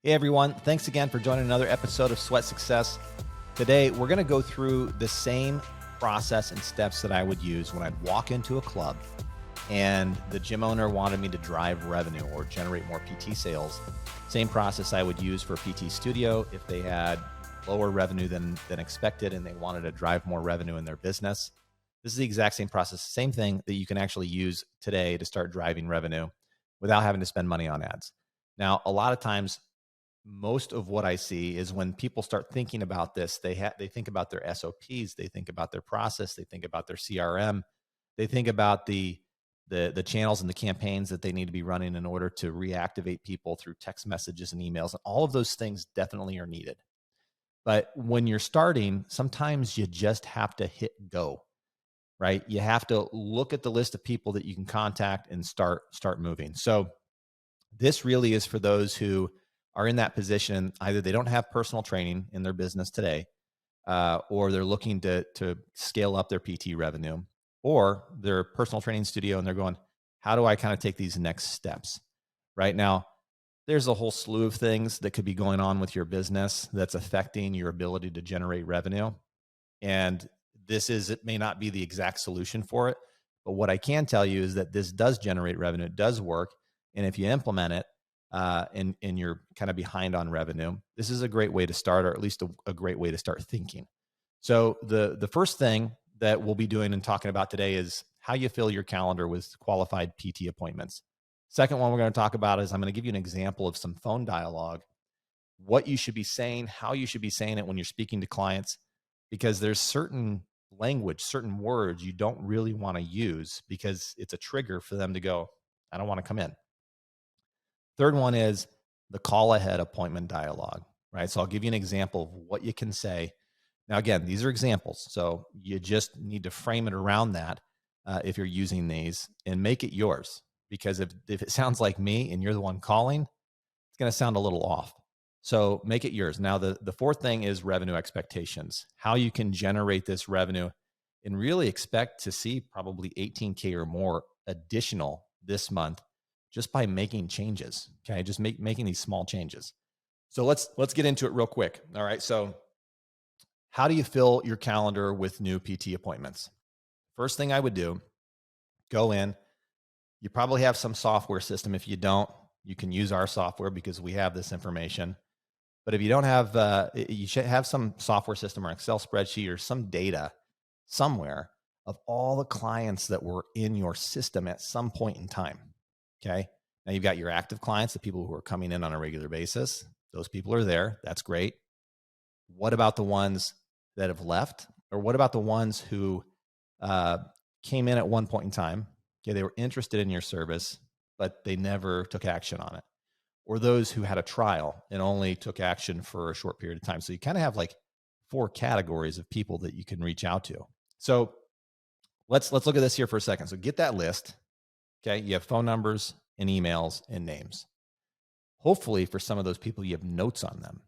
Hey everyone, thanks again for joining another episode of Sweat Success. Today, we're going to go through the same process and steps that I would use when I'd walk into a club and the gym owner wanted me to drive revenue or generate more PT sales. Same process I would use for a PT studio if they had lower revenue than expected and they wanted to drive more revenue in their business. This is the exact same process, same thing that you can actually use today to start driving revenue without having to spend money on ads. Now, a lot of times, most of what I see is when people start thinking about this, they think about their SOPs, they think about their process, they think about their CRM, they think about the channels and the campaigns that they need to be running in order to reactivate people through text messages and emails. And all of those things definitely are needed. But when you're starting, sometimes you just have to hit go, right? You have to look at the list of people that you can contact and start moving. So this really is for those who are in that position. Either they don't have personal training in their business today, or they're looking to scale up their PT revenue, or their personal training studio and they're going, how do I kind of take these next steps? Right now, there's a whole slew of things that could be going on with your business that's affecting your ability to generate revenue. And it may not be the exact solution for it, but what I can tell you is that this does generate revenue. It does work. And if you implement it, and you're kind of behind on revenue, this is a great way to start, or at least a great way to start thinking. So the first thing that we'll be doing and talking about today is how you fill your calendar with qualified PT appointments. Second one we're going to talk about is I'm going to give you an example of some phone dialogue, what you should be saying, how you should be saying it when you're speaking to clients, because there's certain language, certain words you don't really want to use because it's a trigger for them to go, I don't want to come in. Third one is the call ahead appointment dialogue, right? So I'll give you an example of what you can say. Now, again, these are examples. So you just need to frame it around that if you're using these and make it yours. Because if it sounds like me and you're the one calling, it's going to sound a little off. So make it yours. Now, the fourth thing is revenue expectations, how you can generate this revenue and really expect to see probably 18K or more additional this month just by making changes. Okay. Just making these small changes. So let's get into it real quick. All right. So how do you fill your calendar with new PT appointments? First thing I would do, go in. You probably have some software system. If you don't, you can use our software because we have this information. But if you don't have, you should have some software system or Excel spreadsheet or some data somewhere of all the clients that were in your system at some point in time. Okay. Now you've got your active clients, the people who are coming in on a regular basis. Those people are there. That's great. What about the ones that have left? Or what about the ones who came in at one point in time? Okay. They were interested in your service, but they never took action on it. Or those who had a trial and only took action for a short period of time. So you kind of have like 4 categories of people that you can reach out to. So let's look at this here for a second. So get that list. Okay. You have phone numbers and emails and names. Hopefully for some of those people, you have notes on them,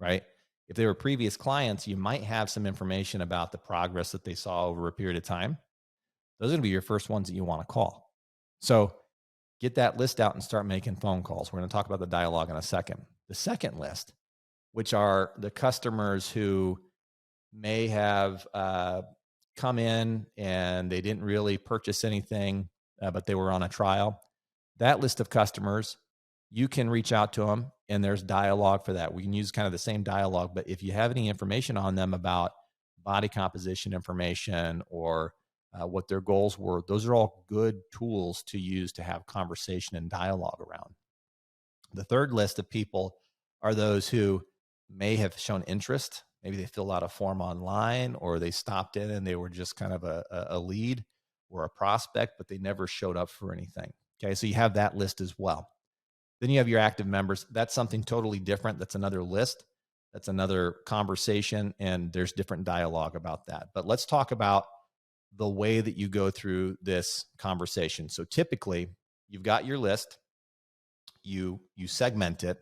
right? If they were previous clients, you might have some information about the progress that they saw over a period of time. Those are going to be your first ones that you want to call. So get that list out and start making phone calls. We're going to talk about the dialogue in a second. The second list, which are the customers who may have come in and they didn't really purchase anything, but they were on a trial. That list of customers, you can reach out to them and there's dialogue for that. We can use kind of the same dialogue, but if you have any information on them about body composition information or what their goals were, those are all good tools to use to have conversation and dialogue around. The third list of people are those who may have shown interest. Maybe they filled out a form online or they stopped in and they were just kind of a lead or a prospect, but they never showed up for anything. Okay, so you have that list as well. Then you have your active members. That's something totally different. That's another list. That's another conversation, and there's different dialogue about that. But let's talk about the way that you go through this conversation. So typically, you've got your list. You segment it.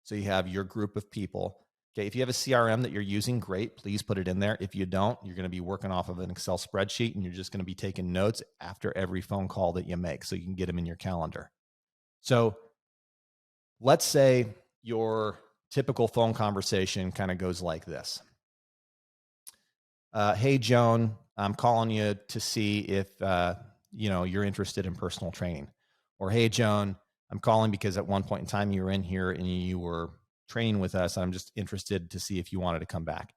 So you have your group of people. Okay, if you have a CRM that you're using, great. Please put it in there. If you don't, you're going to be working off of an Excel spreadsheet, and you're just going to be taking notes after every phone call that you make so you can get them in your calendar. So let's say your typical phone conversation kind of goes like this. Hey, Joan, I'm calling you to see if, you're interested in personal training. Or, hey, Joan, I'm calling because at one point in time you were in here and you were training with us. I'm just interested to see if you wanted to come back.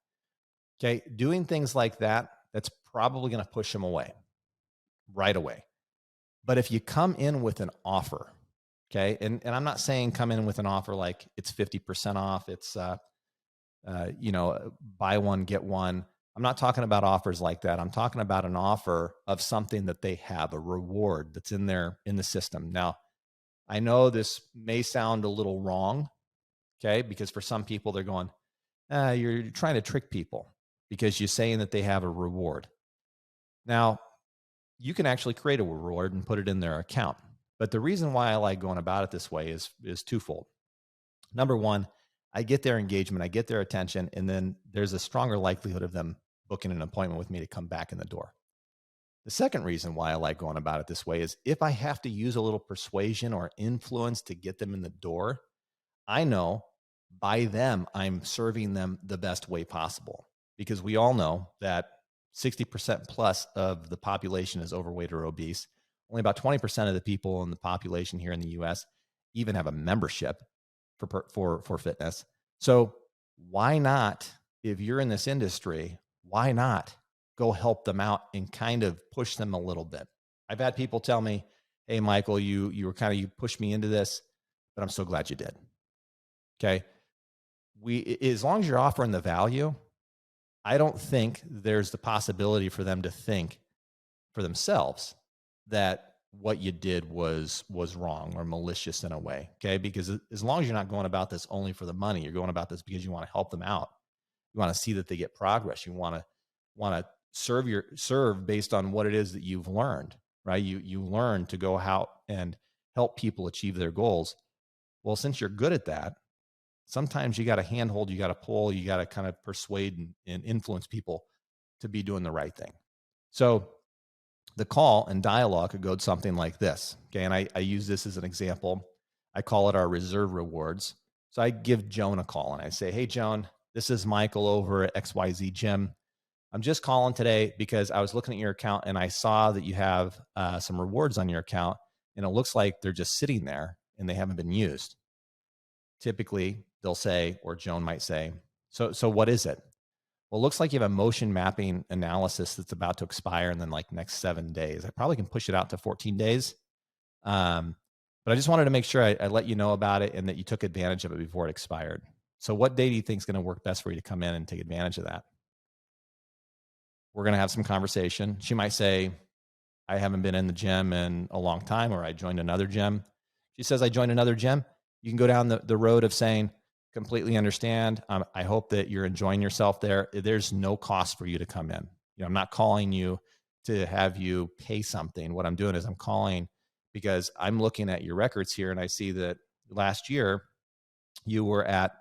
Okay. Doing things like that, that's probably going to push them away right away. But if you come in with an offer, okay, and I'm not saying come in with an offer like it's 50% off, it's, buy one, get one. I'm not talking about offers like that. I'm talking about an offer of something that they have, a reward that's in the system. Now, I know this may sound a little wrong, okay, because for some people they're going, you're trying to trick people because you're saying that they have a reward. Now, you can actually create a reward and put it in their account. But the reason why I like going about it this way is twofold. Number one, I get their engagement, I get their attention, and then there's a stronger likelihood of them booking an appointment with me to come back in the door. The second reason why I like going about it this way is if I have to use a little persuasion or influence to get them in the door, I know by them, I'm serving them the best way possible, because we all know that 60% plus of the population is overweight or obese. Only about 20% of the people in the population here in the US even have a membership for fitness. So why not, if you're in this industry, why not go help them out and kind of push them a little bit? I've had people tell me, hey, Michael, you pushed me into this, but I'm so glad you did. Okay. As long as you're offering the value, I don't think there's the possibility for them to think for themselves that what you did was wrong or malicious in a way. Okay. Because as long as you're not going about this only for the money, you're going about this because you want to help them out. You want to see that they get progress. You want to serve based on what it is that you've learned, right? You learn to go out and help people achieve their goals. Well, since you're good at that, sometimes you got to handhold, you got to pull, you got to kind of persuade and influence people to be doing the right thing. So the call and dialogue could go something like this. Okay. And I use this as an example. I call it our reserve rewards. So I give Joan a call and I say, hey, Joan, this is Michael over at XYZ Gym. I'm just calling today because I was looking at your account and I saw that you have some rewards on your account, and it looks like they're just sitting there and they haven't been used. Typically, they'll say, or Joan might say, so what is it? Well, it looks like you have a motion mapping analysis that's about to expire in the next 7 days. I probably can push it out to 14 days. But I just wanted to make sure I let you know about it and that you took advantage of it before it expired. So what day do you think is going to work best for you to come in and take advantage of that? We're going to have some conversation. She might say, I haven't been in the gym in a long time, or I joined another gym. She says, I joined another gym. You can go down the road of saying, completely understand. I hope that you're enjoying yourself there. There's no cost for you to come in. I'm not calling you to have you pay something. What I'm doing is I'm calling because I'm looking at your records here and I see that last year you were at,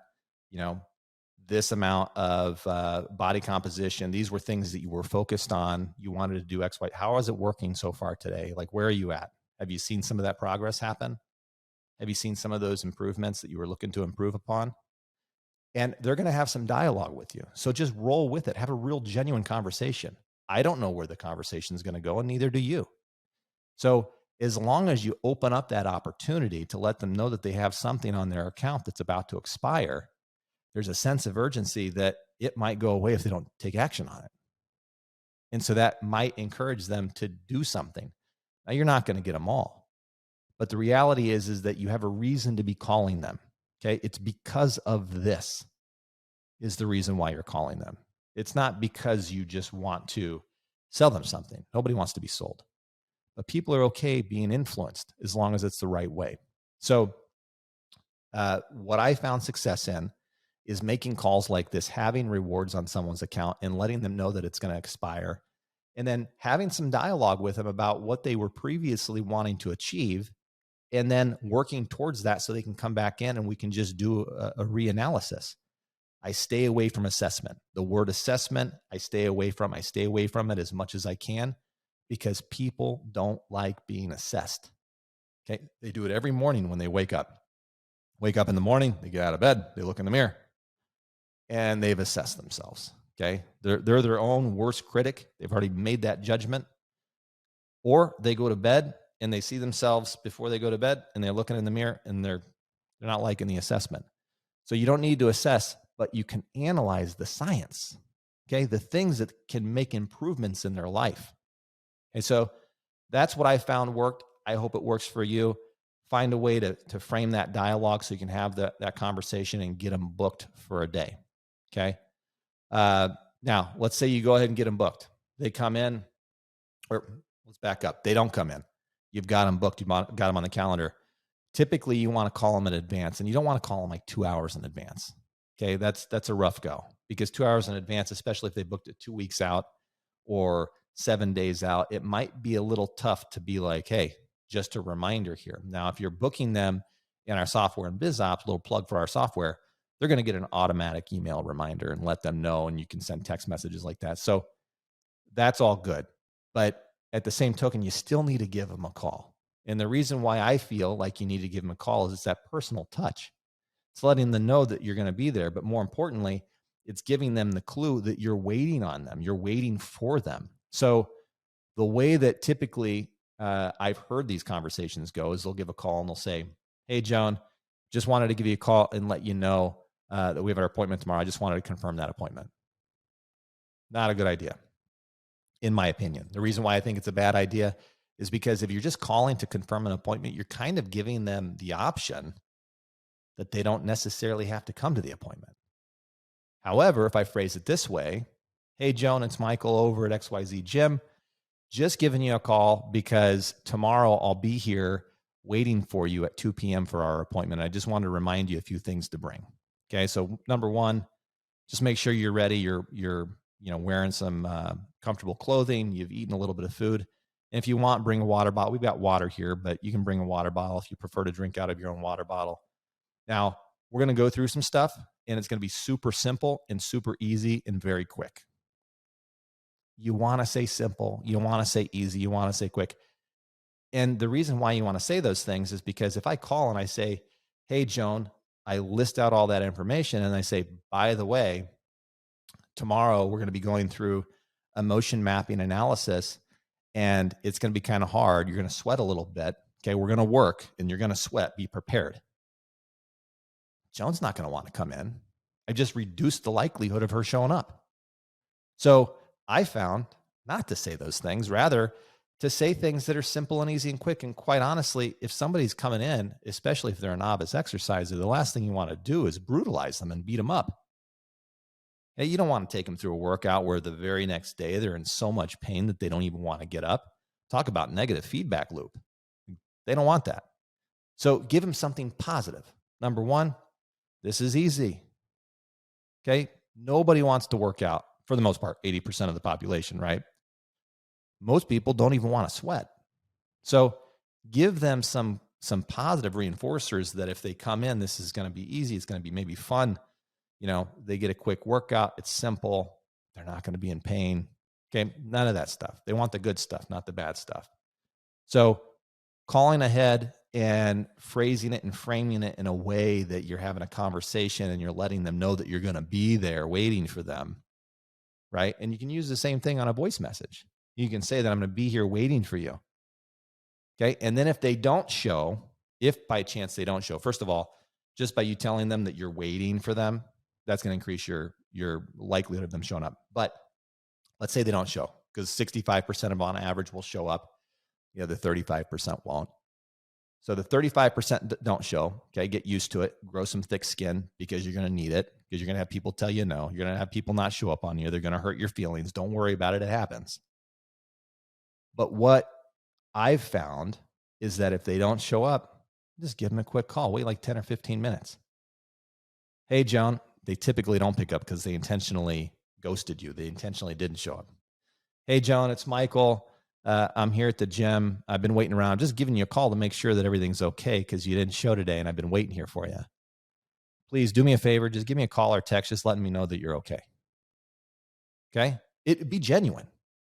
this amount of body composition. These were things that you were focused on. You wanted to do X, Y. How is it working so far today? Where are you at? Have you seen some of that progress happen? Have you seen some of those improvements that you were looking to improve upon? And they're going to have some dialogue with you. So just roll with it. Have a real genuine conversation. I don't know where the conversation is going to go, and neither do you. So as long as you open up that opportunity to let them know that they have something on their account that's about to expire, there's a sense of urgency that it might go away if they don't take action on it. And so that might encourage them to do something. Now, you're not going to get them all, but the reality is that you have a reason to be calling them. Okay. It's because of this is the reason why you're calling them. It's not because you just want to sell them something. Nobody wants to be sold, but people are okay being influenced as long as it's the right way. So what I found success in is making calls like this, having rewards on someone's account and letting them know that it's going to expire, and then having some dialogue with them about what they were previously wanting to achieve, and then working towards that so they can come back in and we can just do a reanalysis. I stay away from assessment. The word assessment, I stay away from it as much as I can, because people don't like being assessed. Okay. They do it every morning when they wake up. Wake up in the morning, they get out of bed, they look in the mirror, and they've assessed themselves. Okay. They're their own worst critic. They've already made that judgment. Or they go to bed and they see themselves before they go to bed and they're looking in the mirror and they're not liking the assessment. So you don't need to assess, but you can analyze the science. Okay. The things that can make improvements in their life. And so that's what I found worked. I hope it works for you. Find a way to frame that dialogue so you can have that conversation and get them booked for a day. Okay. Now, let's say you go ahead and get them booked. They come in, or let's back up. They don't come in. You've got them booked. You've got them on the calendar. Typically, you want to call them in advance, and you don't want to call them like 2 hours in advance. Okay, that's a rough go, because 2 hours in advance, especially if they booked it 2 weeks out or 7 days out, it might be a little tough to be like, hey, just a reminder here. Now, if you're booking them in our software and BizOps, little plug for our software, they're going to get an automatic email reminder and let them know, and you can send text messages like that. So that's all good. But at the same token, you still need to give them a call. And the reason why I feel like you need to give them a call is it's that personal touch. It's letting them know that you're going to be there. But more importantly, it's giving them the clue that you're waiting on them. You're waiting for them. So the way that typically I've heard these conversations go is they'll give a call and they'll say, hey, Joan, just wanted to give you a call and let you know that we have our appointment tomorrow. I just wanted to confirm that appointment. Not a good idea, in my opinion. The reason why I think it's a bad idea is because if you're just calling to confirm an appointment, you're kind of giving them the option that they don't necessarily have to come to the appointment. However, if I phrase it this way, hey, Joan, it's Michael over at XYZ Gym. Just giving you a call because tomorrow I'll be here waiting for you at 2 p.m. for our appointment. I just wanted to remind you a few things to bring. Okay, so number one, just make sure you're ready. You're wearing some comfortable clothing. You've eaten a little bit of food. And if you want, bring a water bottle. We've got water here, but you can bring a water bottle if you prefer to drink out of your own water bottle. Now, we're going to go through some stuff, and it's going to be super simple and super easy and very quick. You want to say simple. You want to say easy. You want to say quick. And the reason why you want to say those things is because if I call and I say, hey, Joan, I list out all that information and I say, by the way, tomorrow we're going to be going through emotion mapping analysis, and it's going to be kind of hard. You're going to sweat a little bit. Okay, we're going to work and you're going to sweat. Be prepared. Joan's not going to want to come in. I just reduced the likelihood of her showing up. So I found not to say those things, rather to say things that are simple and easy and quick. And quite honestly, if somebody's coming in, especially if they're a novice exerciser, the last thing you want to do is brutalize them and beat them up. Hey, you don't want to take them through a workout where the very next day they're in so much pain that they don't even want to get up. Talk about negative feedback loop. They don't want that. So give them something positive. Number one, this is easy. Okay. Nobody wants to work out, for the most part, 80% of the population, right? Most people don't even want to sweat. So give them some positive reinforcers that if they come in, this is going to be easy. It's going to be maybe fun. They get a quick workout. It's simple. They're not going to be in pain. Okay. None of that stuff. They want the good stuff, not the bad stuff. So calling ahead and phrasing it and framing it in a way that you're having a conversation and you're letting them know that you're going to be there waiting for them. Right. And you can use the same thing on a voice message. You can say that I'm going to be here waiting for you. Okay. And then if they don't show, if by chance they don't show, first of all, just by you telling them that you're waiting for them, that's going to increase your likelihood of them showing up. But let's say they don't show, because 65% of them on average will show up. The 35% won't. So the 35% don't show. Okay. Get used to it. Grow some thick skin, because you're going to need it, because you're going to have people tell you no. You're going to have people not show up on you. They're going to hurt your feelings. Don't worry about it. It happens. But what I've found is that if they don't show up, just give them a quick call. Wait like 10 or 15 minutes. Hey, Joan. They typically don't pick up because they intentionally ghosted you. They intentionally didn't show up. Hey, Joan, it's Michael. I'm here at the gym. I've been waiting around. I'm just giving you a call to make sure that everything's okay, because you didn't show today and I've been waiting here for you. Please do me a favor. Just give me a call or text, just letting me know that you're okay. Okay. It'd be genuine.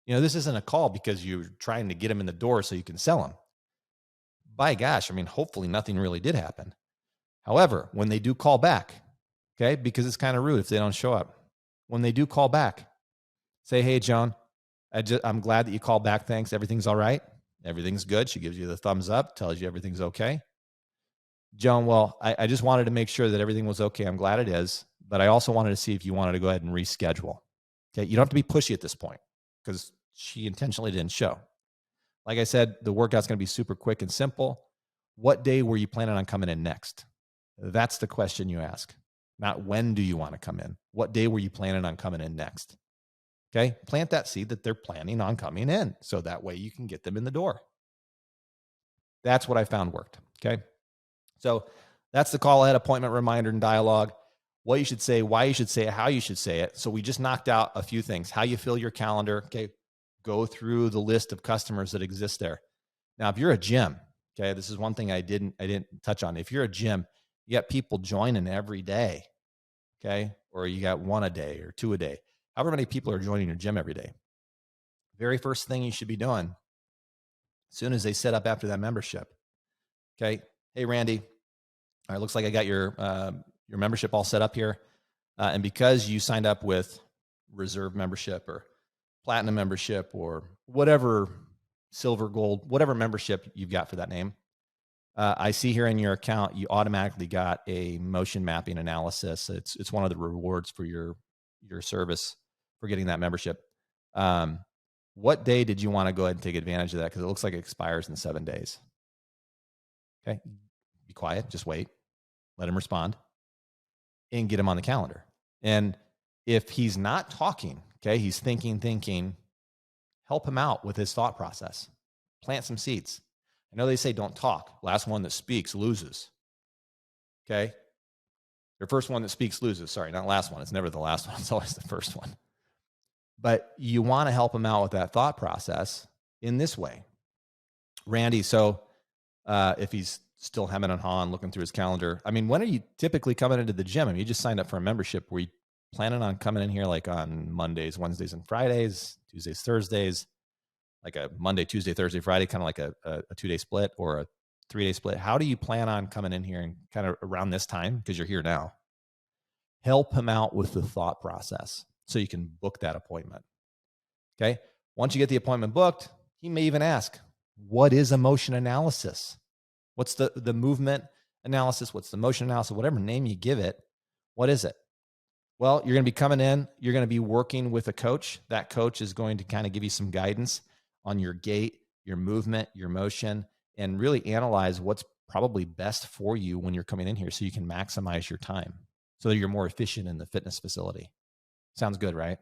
This isn't a call because you're trying to get them in the door so you can sell them. By gosh, hopefully nothing really did happen. However, when they do call back, okay, because it's kind of rude if they don't show up. When they do call back, say, hey, Joan, I'm glad that you called back. Thanks. Everything's all right. Everything's good. She gives you the thumbs up, tells you everything's okay. Joan, well, I just wanted to make sure that everything was okay. I'm glad it is. But I also wanted to see if you wanted to go ahead and reschedule. Okay. You don't have to be pushy at this point because she intentionally didn't show. Like I said, the workout's going to be super quick and simple. What day were you planning on coming in next? That's the question you ask. Not when do you want to come in? What day were you planning on coming in next? Okay. Plant that seed that they're planning on coming in. So that way you can get them in the door. That's what I found worked. Okay. So that's the call ahead appointment reminder and dialogue. What you should say, why you should say it, how you should say it. So we just knocked out a few things. How you fill your calendar. Okay. Go through the list of customers that exist there. Now, if you're a gym, okay, this is one thing I didn't touch on. If you're a gym, you got people joining every day. Okay. Or you got one a day or two a day. However many people are joining your gym every day. Very first thing you should be doing as soon as they set up after that membership. Okay. Hey, Randy. All right. Looks like I got your membership all set up here. And because you signed up with reserve membership or platinum membership or whatever, silver, gold, whatever membership you've got for that name, I see here in your account, you automatically got a motion mapping analysis. It's one of the rewards for your service for getting that membership. What day did you want to go ahead and take advantage of that? Because it looks like it expires in 7 days. Okay. Be quiet. Just wait. Let him respond and get him on the calendar. And if he's not talking, okay, he's thinking, help him out with his thought process. Plant some seeds. I know they say don't talk. Last one that speaks loses. Okay. The first one that speaks loses. Sorry, not last one. It's never the last one. It's always the first one. But you want to help him out with that thought process in this way. Randy, so if he's still hemming and hawing, looking through his calendar, I mean, when are you typically coming into the gym? I mean, you just signed up for a membership. Were you planning on coming in here like on Mondays, Wednesdays, and Fridays, Tuesdays, Thursdays, like a Monday, Tuesday, Thursday, Friday, kind of like a 2-day split or a 3-day split? How do you plan on coming in here and kind of around this time? Because you're here now. Help him out with the thought process so you can book that appointment. Okay. Once you get the appointment booked, he may even ask, what is emotion analysis? What's the movement analysis? What's the motion analysis? Whatever name you give it, what is it? Well, you're going to be coming in. You're going to be working with a coach. That coach is going to kind of give you some guidance on your gait, your movement, your motion, and really analyze what's probably best for you when you're coming in here so you can maximize your time so that you're more efficient in the fitness facility. Sounds good, right?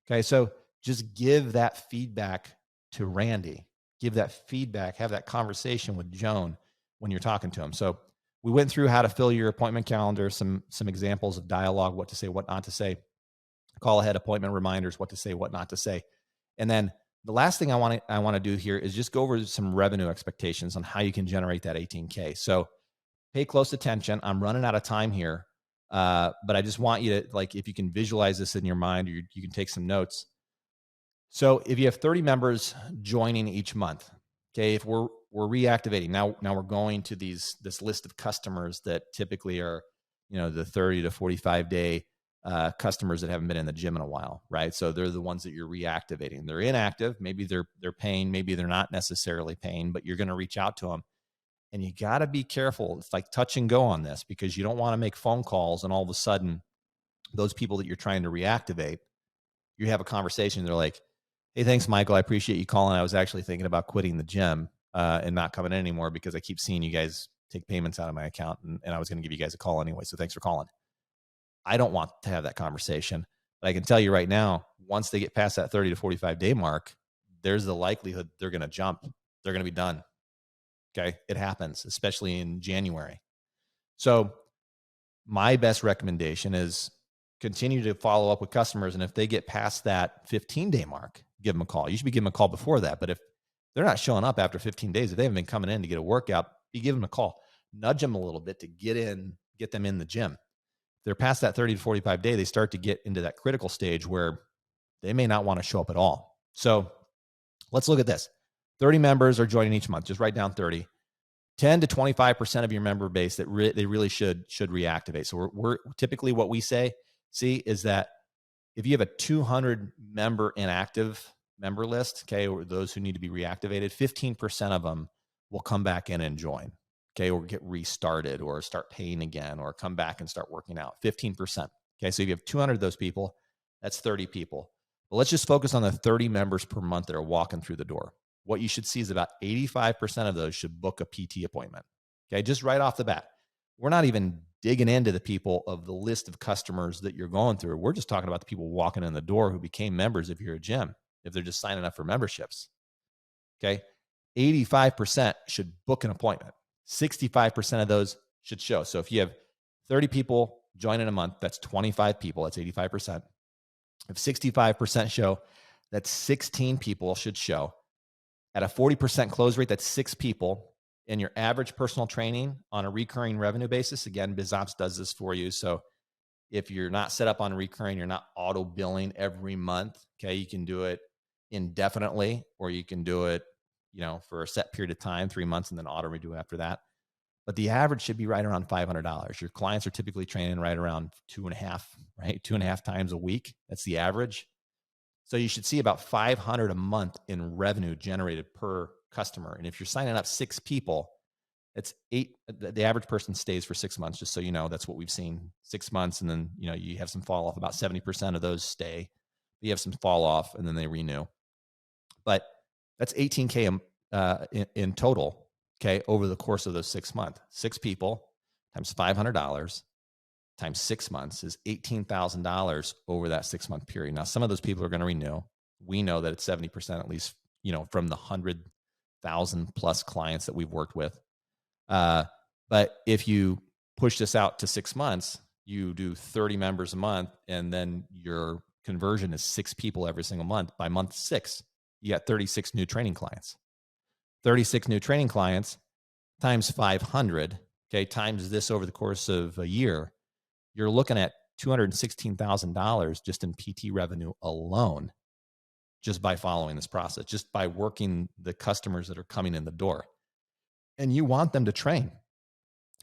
Okay, so just give that feedback to Randy. Give that feedback, have that conversation with Joan when you're talking to him. So we went through how to fill your appointment calendar, some examples of dialogue, what to say, what not to say, call ahead appointment reminders, what to say, what not to say. And then the last thing I want to do here is just go over some revenue expectations on how you can generate that 18K. So pay close attention. I'm running out of time here, but I just want you to, like, if you can visualize this in your mind, or you can take some notes. So if you have 30 members joining each month, okay, if we're reactivating, now we're going to this list of customers that typically are, the 30 to 45 day customers that haven't been in the gym in a while, right? So they're the ones that you're reactivating. They're inactive. Maybe they're paying, maybe they're not necessarily paying, but you're going to reach out to them. And you got to be careful. It's like touch and go on this, because you don't want to make phone calls and all of a sudden those people that you're trying to reactivate, you have a conversation. They're like, hey, thanks, Michael. I appreciate you calling. I was actually thinking about quitting the gym and not coming in anymore because I keep seeing you guys take payments out of my account, and I was going to give you guys a call anyway. So thanks for calling. I don't want to have that conversation, but I can tell you right now, once they get past that 30 to 45 day mark, there's the likelihood they're going to jump. They're going to be done. Okay. It happens, especially in January. So my best recommendation is continue to follow up with customers. And if they get past that 15-day mark, give them a call. You should be giving them a call before that. But if they're not showing up after 15 days, if they haven't been coming in to get a workout, you give them a call. Nudge them a little bit to get them in the gym. If they're past that 30 to 45 day, they start to get into that critical stage where they may not want to show up at all. So let's look at this. 30 members are joining each month. Just write down 30. 10 to 25% of your member base that they really should reactivate. So we're typically what we see is that if you have a 200 member inactive member list, okay, or those who need to be reactivated, 15% of them will come back in and join, okay, or get restarted or start paying again or come back and start working out. 15%. Okay, so if you have 200 of those people, that's 30 people. But let's just focus on the 30 members per month that are walking through the door. What you should see is about 85% of those should book a PT appointment. Okay, just right off the bat. We're not even digging into the people of the list of customers that you're going through. We're just talking about the people walking in the door who became members if you're a gym, if they're just signing up for memberships. Okay, 85% should book an appointment. 65% of those should show. So if you have 30 people join in a month, that's 25 people, that's 85%. If 65% show, that's 16 people should show. At a 40% close rate, that's 6 people. And your average personal training on a recurring revenue basis, again, BizOps does this for you. So if you're not set up on recurring, you're not auto billing every month, okay, you can do it indefinitely, or you can do it, for a set period of time, 3 months, and then auto redo after that. But the average should be right around $500. Your clients are typically training right around 2.5 times a week. That's the average. So you should see about $500 a month in revenue generated per customer. And if you're signing up 6 people, it's 8. The average person stays for 6 months, just so you know. That's what we've seen, 6 months. And then, you have some fall off. About 70% of those stay. You have some fall off, and then they renew. But that's $18K in total, okay, over the course of those 6 months. 6 people times $500 times 6 months is $18,000 over that 6-month period. Now, some of those people are going to renew. We know that it's 70% at least, from the 100,000 plus clients that we've worked with. But if you push this out to 6 months, you do 30 members a month, and then your conversion is 6 people every single month. By month 6, you got 36 new training clients. 36 new training clients times 500, okay, times this over the course of a year, you're looking at $216,000 just in PT revenue alone, just by following this process, just by working the customers that are coming in the door. And you want them to train.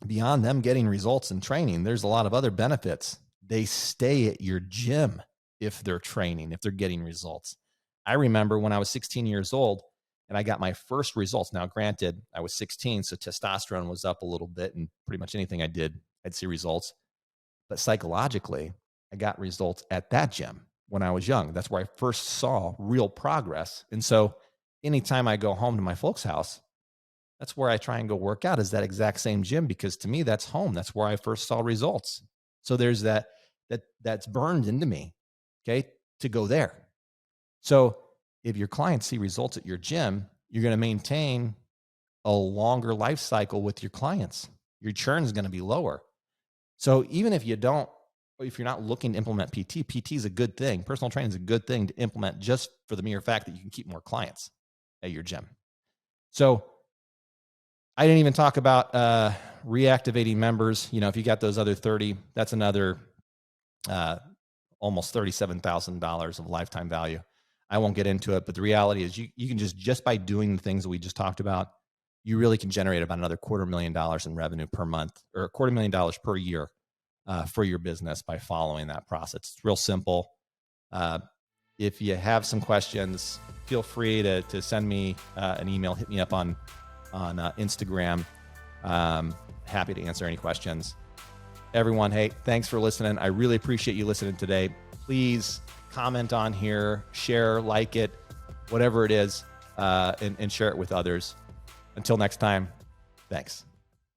Beyond them getting results in training, there's a lot of other benefits. They stay at your gym if they're training, if they're getting results. I remember when I was 16 years old and I got my first results. Now, granted, I was 16, so testosterone was up a little bit, and pretty much anything I did, I'd see results. But psychologically, I got results at that gym when I was young. That's where I first saw real progress. And so anytime I go home to my folks' house, that's where I try and go work out, is that exact same gym, because to me, that's home. That's where I first saw results. So there's that's burned into me, okay, to go there. So if your clients see results at your gym, you're going to maintain a longer life cycle with your clients. Your churn is going to be lower. So even if you're not looking to implement PT is a good thing. Personal training is a good thing to implement just for the mere fact that you can keep more clients at your gym. So I didn't even talk about reactivating members. If you got those other 30, that's another almost $37,000 of lifetime value. I won't get into it, but the reality is you can just by doing the things that we just talked about, you really can generate about another $250,000 in revenue per month, or $250,000 per year for your business by following that process. It's real simple. If you have some questions, feel free to send me an email. Hit me up on Instagram. Happy to answer any questions. Everyone, hey, thanks for listening. I really appreciate you listening today. Please comment on here, share, like it, whatever it is, and share it with others. Until next time, thanks.